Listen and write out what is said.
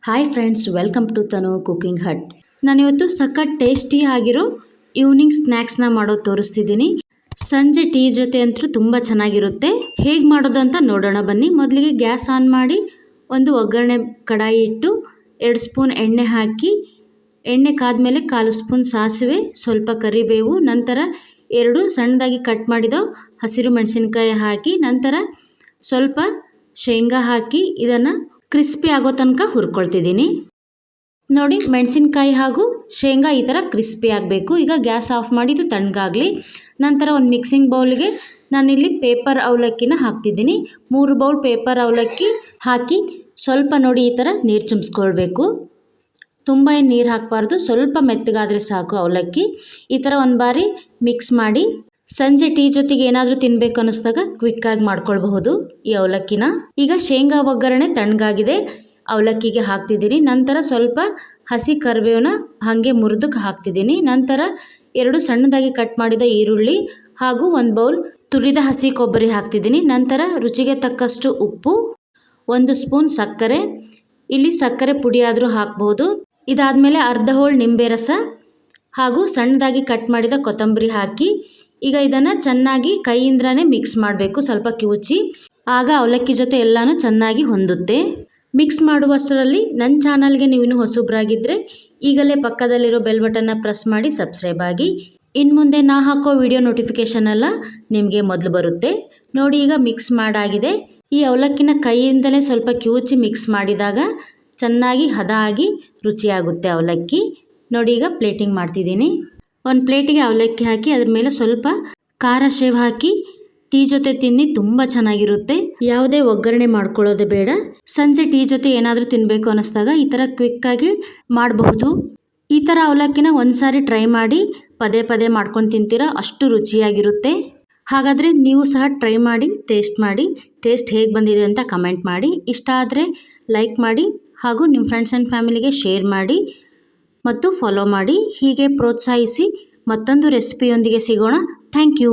Hi friends, welcome to Tanu cooking hut. ನಾನಿವತ್ತು ಸಖತ್ tasty ಆಗಿರೋ ಈವ್ನಿಂಗ್ ಸ್ನ್ಯಾಕ್ಸ್ನ ಮಾಡೋದು ತೋರಿಸ್ತಿದ್ದೀನಿ. ಸಂಜೆ ಟೀ ಜೊತೆ ಅಂತೂ ತುಂಬ ಚೆನ್ನಾಗಿರುತ್ತೆ. ಹೇಗೆ ಮಾಡೋದು ಅಂತ ನೋಡೋಣ ಬನ್ನಿ. ಮೊದಲಿಗೆ ಗ್ಯಾಸ್ ಆನ್ ಮಾಡಿ ಒಂದು ಒಗ್ಗರಣೆ ಕಡಾಯಿ ಇಟ್ಟು 2 ಸ್ಪೂನ್ ಎಣ್ಣೆ ಹಾಕಿ, ಎಣ್ಣೆ ಕಾದ್ಮೇಲೆ 1/4 ಸ್ಪೂನ್ ಸಾಸಿವೆ, ಸ್ವಲ್ಪ ಕರಿಬೇವು, ನಂತರ 2 ಸಣ್ಣದಾಗಿ ಕಟ್ ಮಾಡಿದ ಹಸಿರು ಮೆಣಸಿನಕಾಯಿ ಹಾಕಿ, ನಂತರ ಸ್ವಲ್ಪ ಶೇಂಗಾ ಹಾಕಿ ಇದನ್ನು ಕ್ರಿಸ್ಪಿ ಆಗೋ ತನಕ ಹುರ್ಕೊಳ್ತಿದ್ದೀನಿ. ನೋಡಿ, ಮೆಣಸಿನಕಾಯಿ ಹಾಗೂ ಶೇಂಗಾ ಈ ಥರ ಕ್ರಿಸ್ಪಿ ಆಗಬೇಕು. ಈಗ ಗ್ಯಾಸ್ ಆಫ್ ಮಾಡಿ ಇದು ತಣ್ಣಗಾಗಲಿ. ನಂತರ ಒಂದು ಮಿಕ್ಸಿಂಗ್ ಬೌಲ್ಗೆ ನಾನಿಲ್ಲಿ ಪೇಪರ್ ಅವಲಕ್ಕಿನ ಹಾಕ್ತಿದ್ದೀನಿ. 3 ಬೌಲ್ ಪೇಪರ್ ಅವಲಕ್ಕಿ ಹಾಕಿ ಸ್ವಲ್ಪ ನೋಡಿ ಈ ಥರ ನೀರು ಚುಮ್ಸ್ಕೊಳ್ಬೇಕು. ತುಂಬ ಏನು ನೀರು ಹಾಕಬಾರ್ದು, ಸ್ವಲ್ಪ ಮೆತ್ತಗಾದರೆ ಸಾಕು ಅವಲಕ್ಕಿ. ಈ ಥರ ಒಂದು ಬಾರಿ ಮಿಕ್ಸ್ ಮಾಡಿ ಸಂಜೆ ಟೀ ಜೊತೆಗೆ ಏನಾದರೂ ತಿನ್ನಬೇಕು ಅನ್ನಿಸ್ದಾಗ ಕ್ವಿಕ್ಕಾಗಿ ಮಾಡ್ಕೊಳ್ಬಹುದು ಈ ಅವಲಕ್ಕಿನ. ಈಗ ಶೇಂಗಾ ಒಗ್ಗರಣೆ ತಣ್ಣಗಾಗಿದೆ, ಅವಲಕ್ಕಿಗೆ ಹಾಕ್ತಿದ್ದೀನಿ. ನಂತರ ಸ್ವಲ್ಪ ಹಸಿ ಕರಿಬೇವನ್ನ ಹಾಗೆ ಮುರಿದಕ್ಕೆ ಹಾಕ್ತಿದ್ದೀನಿ. ನಂತರ 2 ಸಣ್ಣದಾಗಿ ಕಟ್ ಮಾಡಿದ ಈರುಳ್ಳಿ ಹಾಗೂ 1 ಬೌಲ್ ತುರಿದ ಹಸಿ ಕೊಬ್ಬರಿ ಹಾಕ್ತಿದ್ದೀನಿ. ನಂತರ ರುಚಿಗೆ ತಕ್ಕಷ್ಟು ಉಪ್ಪು, 1 ಸ್ಪೂನ್ ಸಕ್ಕರೆ, ಇಲ್ಲಿ ಸಕ್ಕರೆ ಪುಡಿ ಆದರೂ ಹಾಕ್ಬೋದು. ಇದಾದಮೇಲೆ ಅರ್ಧ ಹೋಳು ನಿಂಬೆ ರಸ ಹಾಗೂ ಸಣ್ಣದಾಗಿ ಕಟ್ ಮಾಡಿದ ಕೊತ್ತಂಬರಿ ಹಾಕಿ ಈಗ ಇದನ್ನು ಚೆನ್ನಾಗಿ ಕೈಯಿಂದನೇ ಮಿಕ್ಸ್ ಮಾಡಬೇಕು, ಸ್ವಲ್ಪ ಕಿವುಚಿ. ಆಗ ಅವಲಕ್ಕಿ ಜೊತೆ ಎಲ್ಲನೂ ಚೆನ್ನಾಗಿ ಹೊಂದುತ್ತೆ. ಮಿಕ್ಸ್ ಮಾಡುವಷ್ಟರಲ್ಲಿ ನನ್ನ ಚಾನಲ್ಗೆ ನೀವು ಇನ್ನೂ ಹೊಸಬ್ರಾಗಿದ್ದರೆ ಈಗಲೇ ಪಕ್ಕದಲ್ಲಿರೋ ಬೆಲ್ ಬಟನ್ನ ಪ್ರೆಸ್ ಮಾಡಿ ಸಬ್ಸ್ಕ್ರೈಬ್ ಆಗಿ. ಇನ್ನು ಮುಂದೆ ನಾ ಹಾಕೋ ವಿಡಿಯೋ ನೋಟಿಫಿಕೇಷನ್ ಎಲ್ಲ ನಿಮಗೆ ಮೊದಲು ಬರುತ್ತೆ. ನೋಡಿ, ಈಗ ಮಿಕ್ಸ್ ಮಾಡಾಗಿದೆ. ಈ ಅವಲಕ್ಕಿನ ಕೈಯಿಂದಲೇ ಸ್ವಲ್ಪ ಕಿವುಚಿ ಮಿಕ್ಸ್ ಮಾಡಿದಾಗ ಚೆನ್ನಾಗಿ ಹದ ಆಗಿ ರುಚಿಯಾಗುತ್ತೆ ಅವಲಕ್ಕಿ. ನೋಡಿ, ಈಗ ಪ್ಲೇಟಿಂಗ್ ಮಾಡ್ತಿದ್ದೀನಿ. ಒಂದು ಪ್ಲೇಟಿಗೆ ಅವಲಕ್ಕಿ ಹಾಕಿ ಅದ್ರ ಮೇಲೆ ಸ್ವಲ್ಪ ಖಾರ ಶೇವ್ ಹಾಕಿ ಟೀ ಜೊತೆ ತಿನ್ನಿ, ತುಂಬ ಚೆನ್ನಾಗಿರುತ್ತೆ. ಯಾವುದೇ ಒಗ್ಗರಣೆ ಮಾಡ್ಕೊಳ್ಳೋದೇ ಬೇಡ. ಸಂಜೆ ಟೀ ಜೊತೆ ಏನಾದರೂ ತಿನ್ನಬೇಕು ಅನ್ನಿಸ್ದಾಗ ಈ ಥರ ಕ್ವಿಕ್ಕಾಗಿ ಮಾಡಬಹುದು. ಈ ಥರ ಅವಲಕ್ಕಿನ ಒಂದು ಸಾರಿ ಟ್ರೈ ಮಾಡಿ ಪದೇ ಪದೇ ಮಾಡ್ಕೊಂಡು ತಿಂತೀರಾ, ಅಷ್ಟು ರುಚಿಯಾಗಿರುತ್ತೆ. ಹಾಗಾದರೆ ನೀವು ಸಹ ಟ್ರೈ ಮಾಡಿ ಟೇಸ್ಟ್ ಹೇಗೆ ಬಂದಿದೆ ಅಂತ ಕಮೆಂಟ್ ಮಾಡಿ. ಇಷ್ಟ ಆದರೆ ಲೈಕ್ ಮಾಡಿ ಹಾಗೂ ನಿಮ್ಮ ಫ್ರೆಂಡ್ಸ್ ಆ್ಯಂಡ್ ಫ್ಯಾಮಿಲಿಗೆ ಶೇರ್ ಮಾಡಿ ಮತ್ತು ಫಾಲೋ ಮಾಡಿ. ಹೀಗೆ ಪ್ರೋತ್ಸಾಹಿಸಿ. ಮತ್ತೊಂದು ರೆಸಿಪಿಯೊಂದಿಗೆ ಸಿಗೋಣ. Thank you.